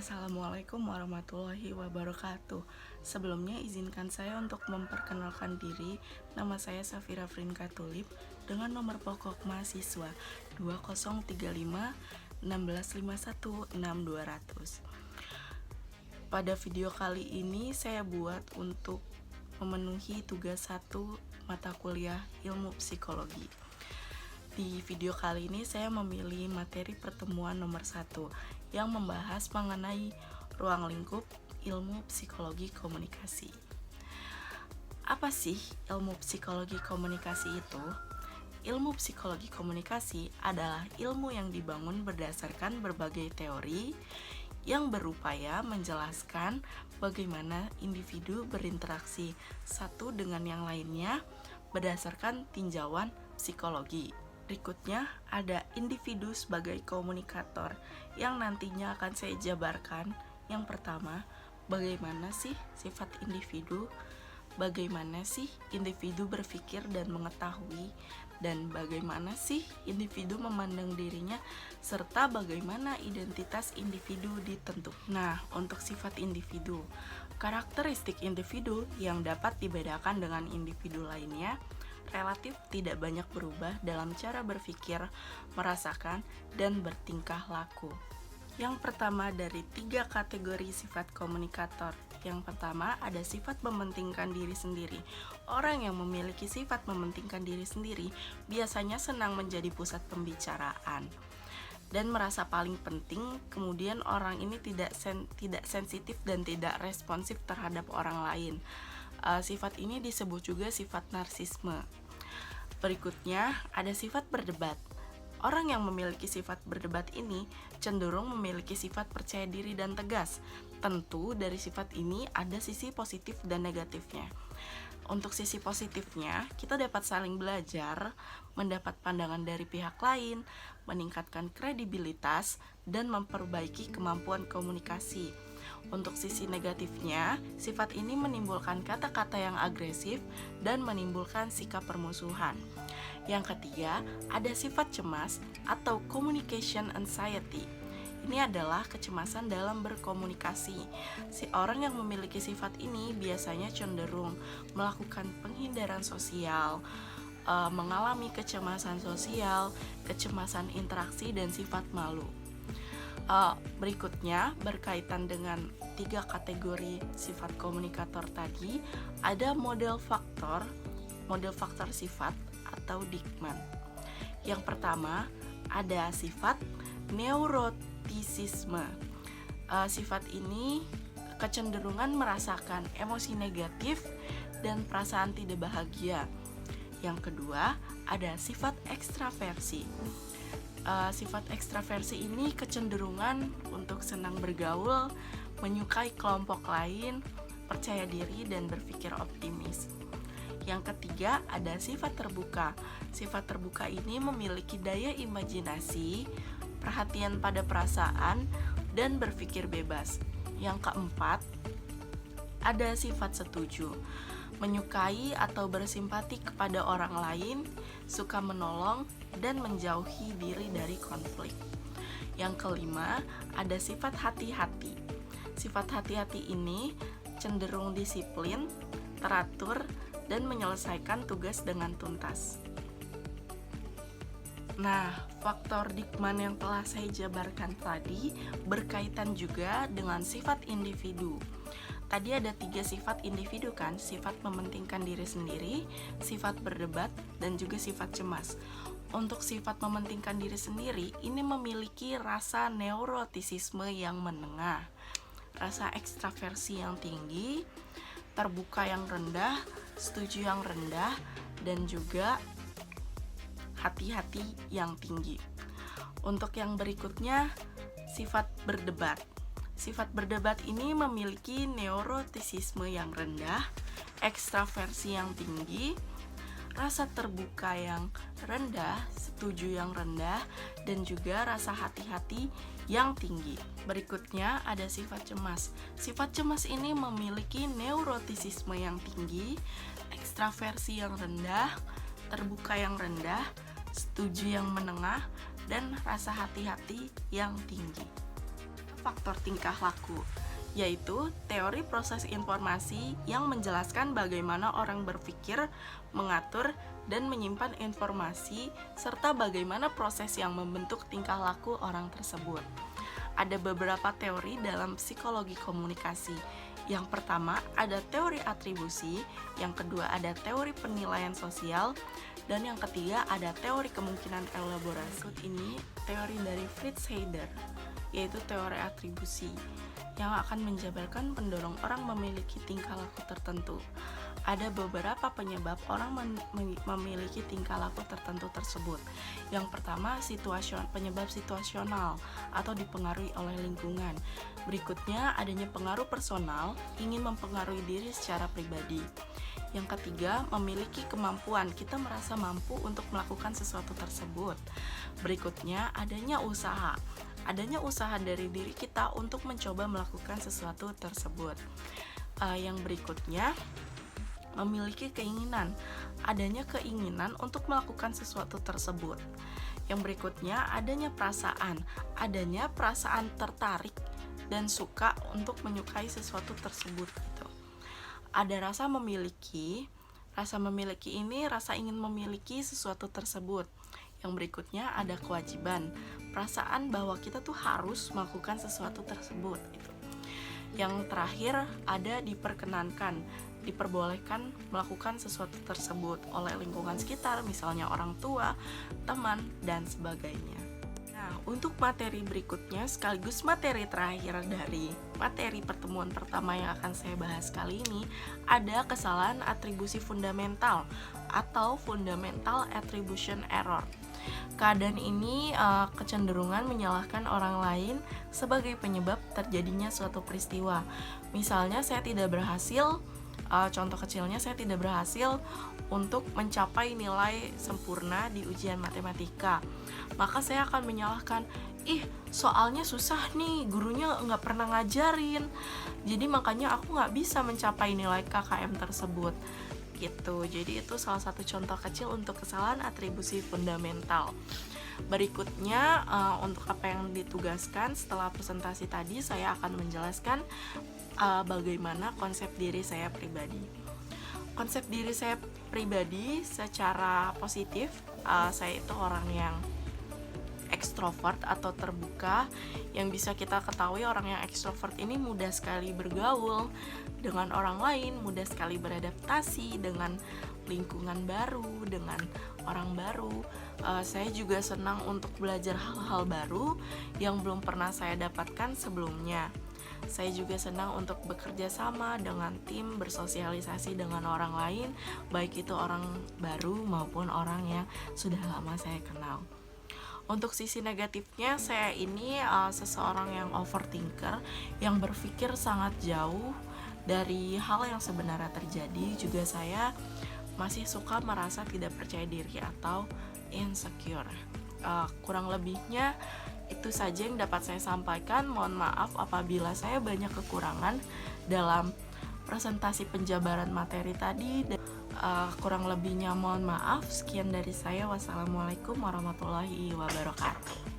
Assalamualaikum warahmatullahi wabarakatuh. Sebelumnya izinkan saya untuk memperkenalkan diri. Nama saya Safira Frinka Tulip dengan nomor pokok mahasiswa 2035 1651 6200. Pada video kali ini saya buat untuk memenuhi tugas 1 mata kuliah Ilmu Psikologi. Di video kali ini saya memilih materi pertemuan nomor 1 yang membahas mengenai ruang lingkup ilmu psikologi komunikasi. Apa sih ilmu psikologi komunikasi itu? Ilmu psikologi komunikasi adalah ilmu yang dibangun berdasarkan berbagai teori yang berupaya menjelaskan bagaimana individu berinteraksi satu dengan yang lainnya berdasarkan tinjauan psikologi. Berikutnya ada individu sebagai komunikator yang nantinya akan saya jabarkan. Yang pertama, bagaimana sih sifat individu? Bagaimana sih individu berpikir dan mengetahui? Dan bagaimana sih individu memandang dirinya? Serta bagaimana identitas individu ditentukan. Nah, untuk sifat individu, karakteristik individu yang dapat dibedakan dengan individu lainnya relatif tidak banyak berubah dalam cara berpikir, merasakan, dan bertingkah laku. Yang pertama dari 3 kategori sifat komunikator. Yang pertama ada sifat mementingkan diri sendiri. Orang yang memiliki sifat mementingkan diri sendiri biasanya senang menjadi pusat pembicaraan dan merasa paling penting. Kemudian orang ini tidak sensitif dan tidak responsif terhadap orang lain. Sifat ini disebut juga sifat narsisme. Berikutnya ada sifat berdebat. Orang yang memiliki sifat berdebat ini cenderung memiliki sifat percaya diri dan tegas. Tentu dari sifat ini ada sisi positif dan negatifnya. Untuk sisi positifnya, kita dapat saling belajar, mendapat pandangan dari pihak lain, meningkatkan kredibilitas, dan memperbaiki kemampuan komunikasi. Untuk sisi negatifnya, sifat ini menimbulkan kata-kata yang agresif dan menimbulkan sikap permusuhan. Yang ketiga, ada sifat cemas atau communication anxiety. Ini adalah kecemasan dalam berkomunikasi. Si orang yang memiliki sifat ini biasanya cenderung melakukan penghindaran sosial, mengalami kecemasan sosial, kecemasan interaksi, dan sifat malu. Berikutnya berkaitan dengan 3 kategori sifat komunikator tadi, ada model faktor sifat atau Diekman. Yang pertama ada sifat neurotisisme. Sifat ini kecenderungan merasakan emosi negatif dan perasaan tidak bahagia. Yang kedua ada sifat ekstraversi. Sifat ekstraversi ini kecenderungan untuk senang bergaul, menyukai kelompok lain, percaya diri, dan berpikir optimis. Yang ketiga ada sifat terbuka. Sifat terbuka ini memiliki daya imajinasi, perhatian pada perasaan, dan berpikir bebas. Yang keempat ada sifat setuju. Menyukai atau bersimpati kepada orang lain, suka menolong, dan menjauhi diri dari konflik. Yang kelima, ada sifat hati-hati. Sifat hati-hati ini cenderung disiplin, teratur, dan menyelesaikan tugas dengan tuntas. Nah, faktor Diekman yang telah saya jabarkan tadi berkaitan juga dengan sifat individu. Tadi ada 3 sifat individu kan, sifat mementingkan diri sendiri, sifat berdebat, dan juga sifat cemas. Untuk sifat mementingkan diri sendiri, ini memiliki rasa neurotisisme yang menengah, rasa ekstraversi yang tinggi, terbuka yang rendah, setuju yang rendah, dan juga hati-hati yang tinggi. Untuk yang berikutnya, sifat berdebat. Sifat berdebat ini memiliki neurotisisme yang rendah, ekstraversi yang tinggi, rasa terbuka yang rendah, setuju yang rendah, dan juga rasa hati-hati yang tinggi. Berikutnya ada sifat cemas. Sifat cemas ini memiliki neurotisisme yang tinggi, ekstraversi yang rendah, terbuka yang rendah, setuju yang menengah, dan rasa hati-hati yang tinggi. faktor tingkah laku, yaitu teori proses informasi yang menjelaskan bagaimana orang berpikir, mengatur, dan menyimpan informasi, serta bagaimana proses yang membentuk tingkah laku orang tersebut. Ada beberapa teori dalam psikologi komunikasi. Yang pertama ada teori atribusi, yang kedua ada teori penilaian sosial, dan yang ketiga ada teori kemungkinan elaborasi. Ini teori dari Fritz Heider, yaitu teori atribusi, yang akan menjabarkan pendorong orang memiliki tingkah laku tertentu. Ada beberapa penyebab orang memiliki tingkah laku tertentu tersebut. Yang pertama, penyebab situasional atau dipengaruhi oleh lingkungan. Berikutnya, adanya pengaruh personal, ingin mempengaruhi diri secara pribadi. Yang ketiga, memiliki kemampuan, kita merasa mampu untuk melakukan sesuatu tersebut. Berikutnya, adanya usaha dari diri kita untuk mencoba melakukan sesuatu tersebut. Yang berikutnya, memiliki keinginan, adanya keinginan untuk melakukan sesuatu tersebut. Yang berikutnya, adanya perasaan tertarik dan suka untuk menyukai sesuatu tersebut gitu. Ada rasa memiliki ini rasa ingin memiliki sesuatu tersebut. Yang berikutnya ada kewajiban, perasaan bahwa kita tuh harus melakukan sesuatu tersebut gitu. Yang terakhir ada diperbolehkan melakukan sesuatu tersebut oleh lingkungan sekitar, misalnya orang tua, teman, dan sebagainya. Nah, untuk materi berikutnya sekaligus materi terakhir dari materi pertemuan pertama yang akan saya bahas kali ini, ada kesalahan atribusi fundamental atau fundamental attribution error. Keadaan ini kecenderungan menyalahkan orang lain sebagai penyebab terjadinya suatu peristiwa. Misalnya contoh kecilnya saya tidak berhasil untuk mencapai nilai sempurna di ujian matematika. Maka saya akan menyalahkan, soalnya susah nih, gurunya nggak pernah ngajarin, jadi makanya aku nggak bisa mencapai nilai KKM tersebut gitu. Jadi itu salah satu contoh kecil untuk kesalahan atribusi fundamental. Berikutnya untuk apa yang ditugaskan setelah presentasi tadi, saya akan menjelaskan bagaimana konsep diri saya pribadi. Konsep diri saya pribadi secara positif, saya itu orang yang ekstrovert atau terbuka. Yang bisa kita ketahui, orang yang ekstrovert ini mudah sekali bergaul dengan orang lain, mudah sekali beradaptasi dengan lingkungan baru, dengan orang baru. Saya juga senang untuk belajar hal-hal baru yang belum pernah saya dapatkan sebelumnya. Saya juga senang untuk bekerja sama dengan tim, bersosialisasi dengan orang lain, baik itu orang baru maupun orang yang sudah lama saya kenal. Untuk sisi negatifnya, saya ini seseorang yang overthinker, yang berpikir sangat jauh dari hal yang sebenarnya terjadi. Juga saya masih suka merasa tidak percaya diri atau insecure. Kurang lebihnya itu saja yang dapat saya sampaikan. Mohon maaf apabila saya banyak kekurangan dalam presentasi penjabaran materi tadi. Kurang lebihnya mohon maaf. Sekian dari saya. Wassalamualaikum warahmatullahi wabarakatuh.